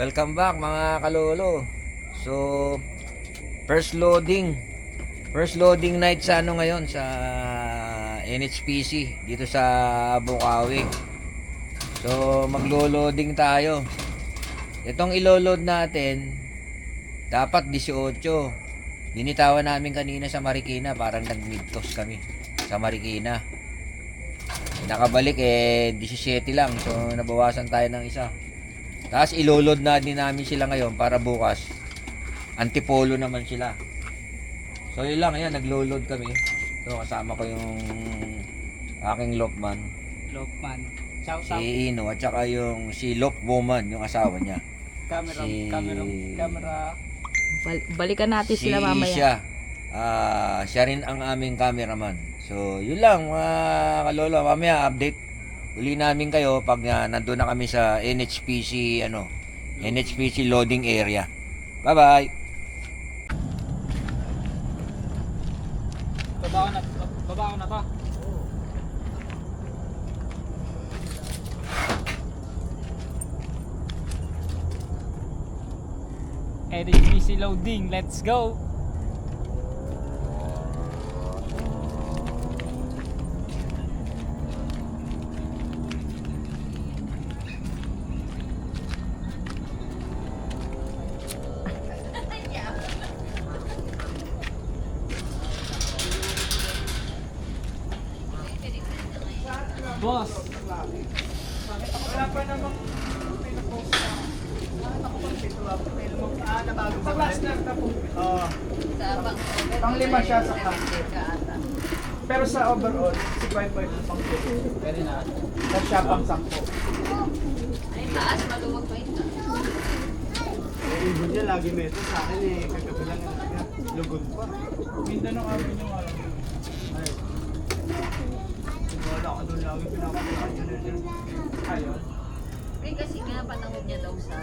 Welcome back mga kalolo. So, first loading night sa ano ngayon sa NHPC dito sa Bukawi. So, maglo-loading tayo. Itong ilo-load natin dapat 18. Binitawan namin kanina sa Marikina, parang nag-midtoss kami sa Marikina. Nakabalik 17 lang. So, nabawasan tayo ng isa. Tapos ilo-load na din namin sila ngayon para bukas antipolo naman sila. So yun lang, ayan, naglo-load kami. So kasama ko yung aking Lokman. Shout out. Si Ino at saka yung si Lokwoman, yung asawa niya. Camera. Balikan natin sila mamaya. Siya rin ang aming cameraman. So yun lang mga kalolo, mamaya update uli namin kayo pag nandun na kami sa NHPC NHPC loading area. Bye bye. Babaw na to. NHPC loading, let's go. Boss. Wala pa namang pinapost na. Sa class na tapos. Oo. Pang-lima siya sa class. Pero sa overall, si Pai-Pai pang 2. Pwede na. Tapos siya pang 10. Ay, taas, maluwag pa ito. Ibon niya lagi meto sa akin kagabi lang lugod pa. Mindanao kami yung alam. Wala ka doon lagi pinapalaan niya na. Ayun. Eh, kasi nga, panahon niya daw sa...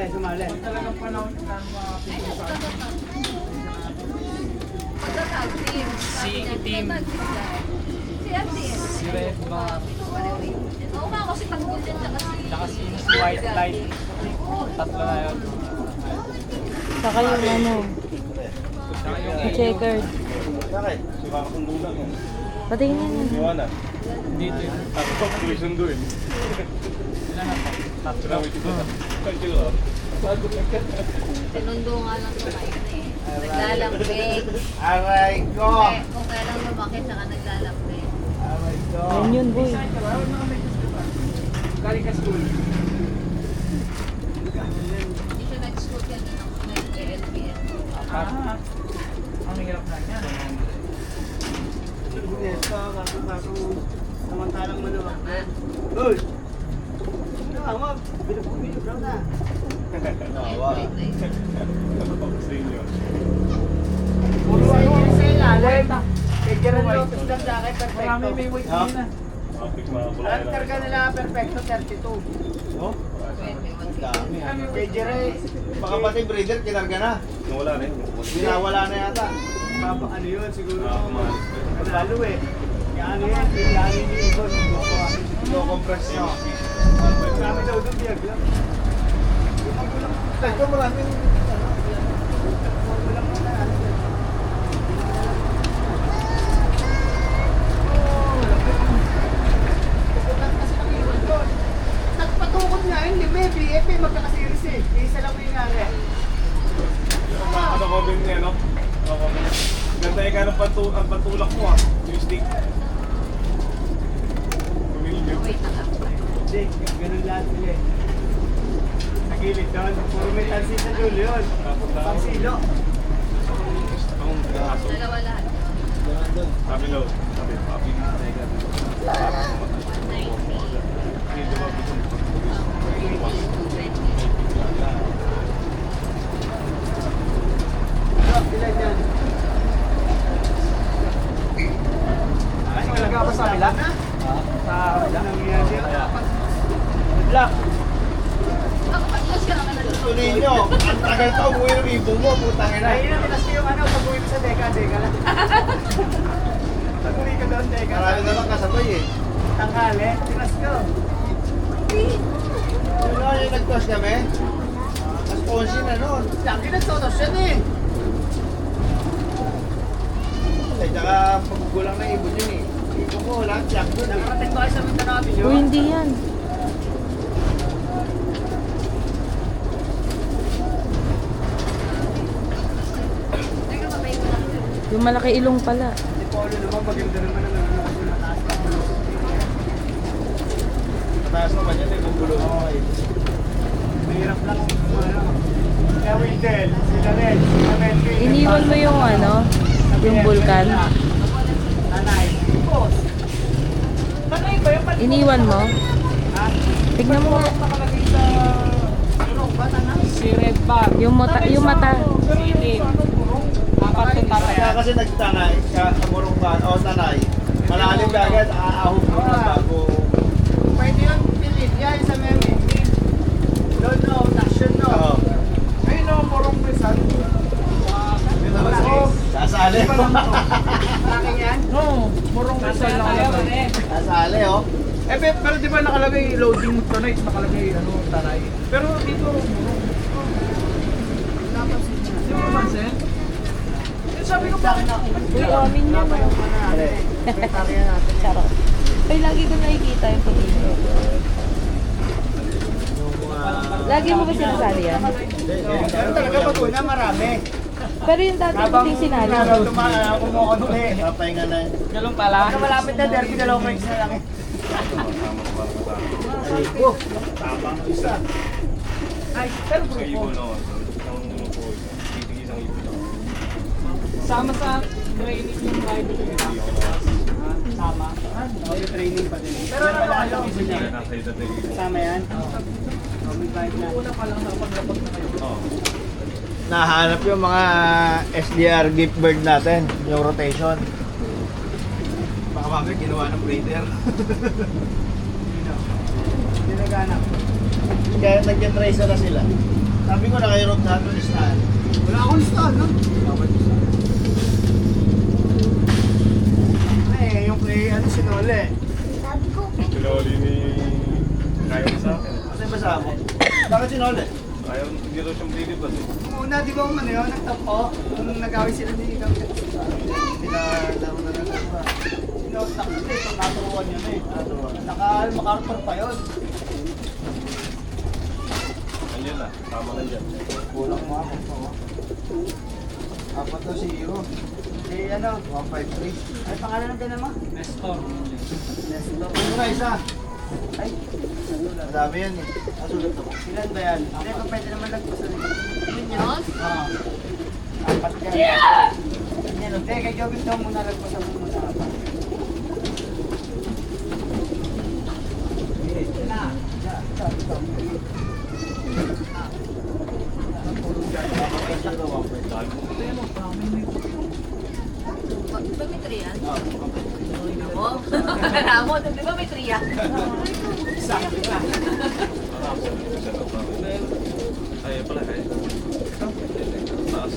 Sumali. Talagang panahon na mga sa akin. Pagkatag team. Si team. Si Atin. Si Red ba? Oo nga, kasi tanggol din siya kasi... Tsaka si White Light. Tatlo na yun. Saka yung Tsaka yung checkered. Bakit? Sukakasundo lang yan. Patingin na yun. Iwanan. dito yun. Tapos susundo eh. Ilan na to? Tatlo. Sinawit ito. Tatlo. Sinundo nga lang kumain na eh. Naglalambing. Aray ko! Kung kailang lumaki, saka naglalambing. Aray ko! Yan yun, boy. Galing ka school. Hindi siya nag-school kanina kung nag-LPN. Ang hirap na niya. Kaso samantalang maluwag na. Uy! Tawag! Bilog daw na. Nawa. Senior. Puro ano sa ilalim. Kay Gerald Lotus lang sa akin, perfecto. Marami may weight din na. Mapik mga kulay Alam karga nila, perfecto, 32. Oh? Dami. Kay Gerald, Baka pati breeder, kinarga na. Nawala na yun. binawala na yata. Ano yun, siguro. Umalis na. Lalo eh. Yan yan, yan yung ibon. Low compress nyo. Marami daw doon, biyag lang. Ito maraming, walang mga nagpatukot nga yun, di ba? BFA magkakasiris eh. Isa lang yung nga eh. Ano ko din niya, no? Ganda yung ang pantulak mo ah. Yung stick. Pumilyo. Wait na lang. Hindi, ganun lahat sila eh. Sa gilid doon, puro may tansin sa dulo yun. Pang silo. Ang gaso. Dalawa lahat. Sabi low. Sabi papi. Hindi ba Ilan yan? Ay, talaga pa sa kabila? Sa kabila? Black. Ako pa siya naman Tuloy nyo. Ang tagal pa umuwi ng ibong mo. Putang ina. Ay, yun, pinas ko yung ano, pag-uwi ko sa Deka lang. Pag-uwi ko doon, Deka. Marami na lang kasabay eh. Tanghali, pinas ko. nagtos kami. Mas 11 na noon. Lagi nagtos yan eh. Eh, tsaka pagkulang na ibon yun eh. Ibon ko, lahat siyak doon. Nakarating ba kayo sa Mindanao yun? Uy, hindi yan. Yung malaki ilong pala. Si Paulo naman, maganda naman ang mataas na bulo. Mataas naman yan eh, kung bulo. Okay. Mahirap lang. Kaya Windel, sila rin, sila Melvin. Iniwan mo yung ano, yung vulkan. Nanay. Boss. Nanay ba yung pati? Iniwan mo. Tignan mo nga. Nakalagay sa... Ano ba, nanay? Si Red Bar. Yung mata. Silin. Apat yung Kaya tatayan. kasi nagtanay, kamurong ba, o tanay, malalim agad, aahog mo na bago. Pwede yun, Pilipia, sa Melvin. No, action no. Oo. Ay, no, morong pesan. Sasali. Akin yan? No, morong pesan lang yan. Sasali, oh. Eh, pero di ba nakalagay loading tonight, nakalagay ano, tanay. Pero dito, morong. Di mo napansin? Eh, sabi ko bakit? Uy, amin yan. Charot. Ay, lagi ko nakikita yung pag-ibig. Lagi mo ba sinasali yan? Pero talaga pag una, marami. Pero yung dati ko yung sinali. Kumukonti. Papahinga na yun. Galong pala. Pagka malapit na derby, dalawang points na lang eh. Rico. Tapang isa. Ay, pero grupo. Sama sa training yung rider ko. Sama. May training pa din. Pero ano kayo? Kasama yan? May bike na. Una pa lang nakapag-lapag na kayo. Nahanap yung mga SDR gift bird natin, yung rotation. Baka bakit ginawa ng breeder. Hindi naghanap. Kaya nag-trace na sila. Sabi ko na kayo road na ito listahan. Wala akong listahan, no? Eh, yung kay ano sinole. Pinuli ni... Kaya mo sa akin. Kasi basa mo. Bakit sinole? Ayaw, hindi daw siyang lilibas eh. Una, di ba umano yun? Nagtapo. Nung nag-away sila ni Gamit. Pinalaro na lang ba? Sinotak ko eh. Naturuan niya na eh. Naka-MacArthur pa yun. Andiyan na, tama na dyan. Kulang mo ako. Apat na si Hero. Si ano? 153. Ay, pangalan natin naman? Nestor. Nestor. Ano na isa? Ay, madami yan eh. Asulat ako. Ilan ba yan? Hindi, kung pwede naman nagpasan eh. Yun yun? Apat yan. Yeah! Hindi, kay Jobin daw muna nagpasan mo muna apat. Di ba may 3 yan? Ako? Ramo, di ba may 3 yan? Ay, pala kaya. Taas.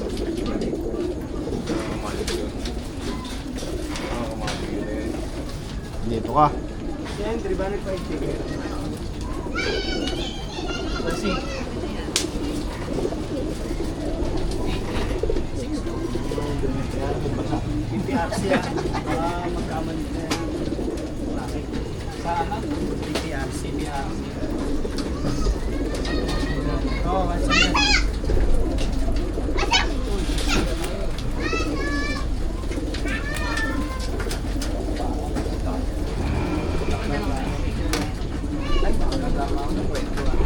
Dito ka. Yan, di ba nagpa-ibig? Kasi, yung PRC yan, magkaman na yan. Bakit? Sana. PRC. Oo, kasi yan. Ay, baka nagama ako ng kwento ah.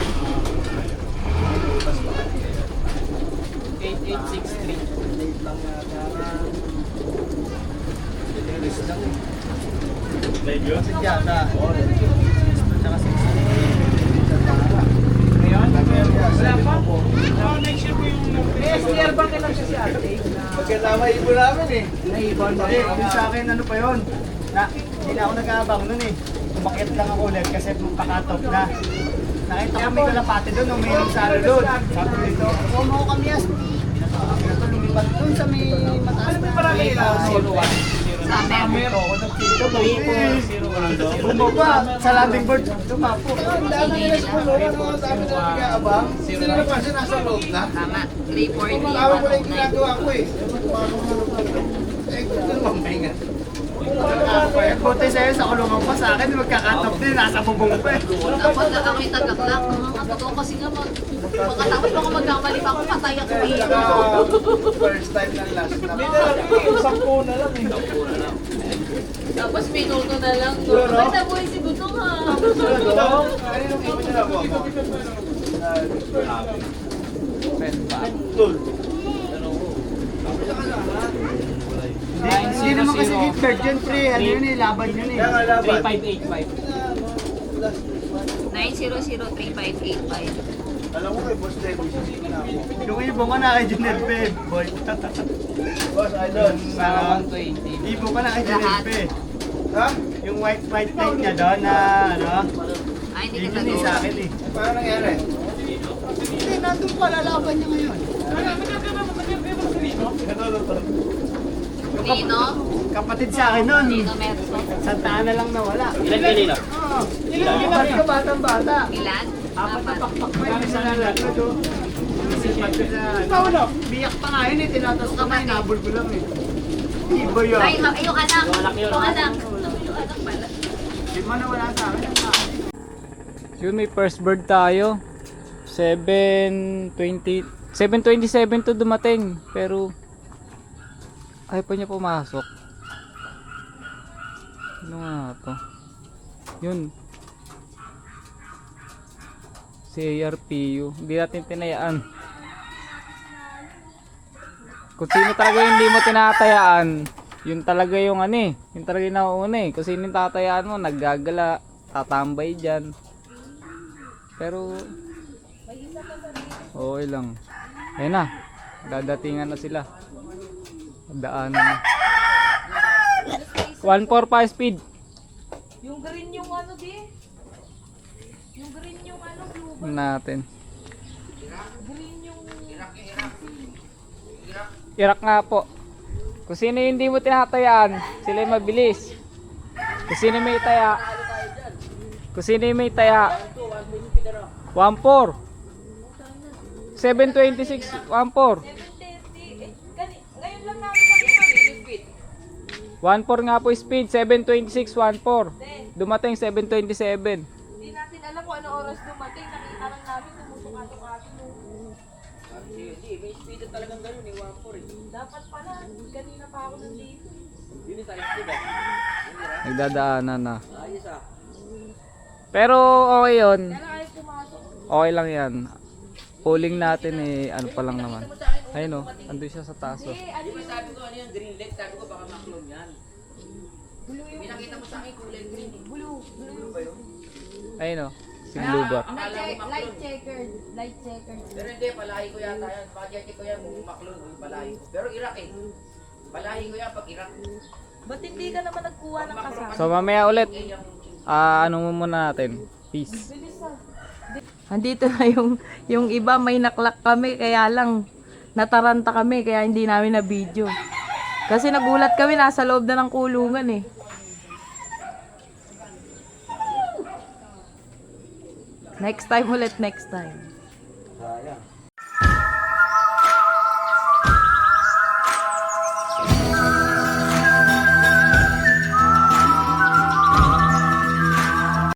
8863. Late lang yata. Deliveries lang eh. Live yun? Kasi yata. Oo, tsaka 6. Ngayon? Wala pa? Next year po yung... Eh, SDR ba kailan siya si Ate? Magkasama ibon namin eh. Naibon ba? Yung sa akin ano pa yun? Hindi na ako nag-aabang nun eh. Umakyat lang ako ulit kasi pakatop na. Nakita ko may kalapate doon, umiinom sa ano doon. Sabi dito, huwag mo kami as. Lumipat doon sa may mataas Ano na may marami may ilaw? Sa Summer. Ako ng dito, bumaba sa landing board, tumapo. Ang dami nila sa kulungan, ang dami na nag-aabang. Sino na pa siya nasa loob na? Tama. 340. Tawag ko lang yung ginagawa ko eh. Eh, kung ano bang pahinga? Buti sa'yo sa kulungan pa sa akin, magkakatop din, nasa bubong pa eh. Dapat na kami tagaklak. Mga totoo kasi nga pagkatapos mga magkamali pa ako, patay ako eh. First time na last na. Tapos minuto na lang. Ay, nabuhay si Butong ha. Ano yung ipon nila po ako? Hindi naman kasi gift card yun, pre. Ano yun eh, laban yun eh. Kaya nga laban. 9003585. Alam mo kay Boss Debbie, sisingin na ako. Yung ibon ko na kay Junel Pe, boy. Boss, idol. Ibon ko na kay Junel Pe. Ha? Yung white light niya doon na ano, Ay, hindi yun kita yun eh sa akin eh. Paano nangyari? Hindi, nandun pala laban niya ngayon. Nino? Kapatid sa akin nun. Nino Merso? Santa Ana lang nawala. Ilan kanina? Oo. Ilan ka batang-bata. Ilan? Apat na Apat. pakpak pa yun, isa na lang. Ikaw na. Biyak pa nga yun eh, tinatas ko na, hinabol ko lang eh. Iba yun. Ay, yung anak. Yung anak. Yung anak pala. Di mo na wala sa akin. Yun, may first bird tayo. 7:27 to dumating. Pero ayaw pa niya pumasok. Ano nga to? Yun. Si ARPU. Hindi natin tinayaan. Kung sino talaga yung hindi mo tinatayaan, yun talaga yung ano eh. Yun talaga yung nauuna eh. Kung sino yung tatayaan mo, naggagala, tatambay dyan. Pero okay lang. Ayun na. Dadatingan na sila. Daanan na. 145 speed. Yung green yung ano di? Yung green yung ano, blue. Natin. Green yung... Iraq nga po. Kung sino yung hindi mo tinatayaan, sila yung mabilis. Kung sino may taya. Kung sino yung may taya. 1.4. 726 1.4. 730. Ngayon lang namin nakita. 1.4 nga po speed, 726 1.4. Dumating 727. Hindi natin alam kung ano oras dumating. Nakita lang namin tumutok-atok-atok. May speed talagang ganun eh, 1.4 eh. Dapat pala, kanina pa ako nandito. Nagdadaanan na. Pero okay yun. Kaya ayaw pumasok. Okay lang yan. Pulling natin eh, ano pa lang naman. Ayun o, andun siya sa taso. Eh, ano yung... Sabi ko ano yung green light, sabi ko baka maklon yan. Pinakita mo sa akin kulay green eh. Blue. Ayun o, si Bluebot. Light checkered. Light checkered. Pero hindi, palahi ko yata yan. Pagkati ko yan, kung maklon o yung palahi ko. Pero Iraq eh. Palahi ko yan pag Iraq. Ba't hindi ka naman nagkuha ng kasama? So mamaya ulit, ano mo muna natin. Peace. Andito na yung iba, may naklak kami, kaya lang nataranta kami, kaya hindi namin na video. Kasi nagulat kami, nasa loob na ng kulungan eh. Next time ulit, next time. Sayang.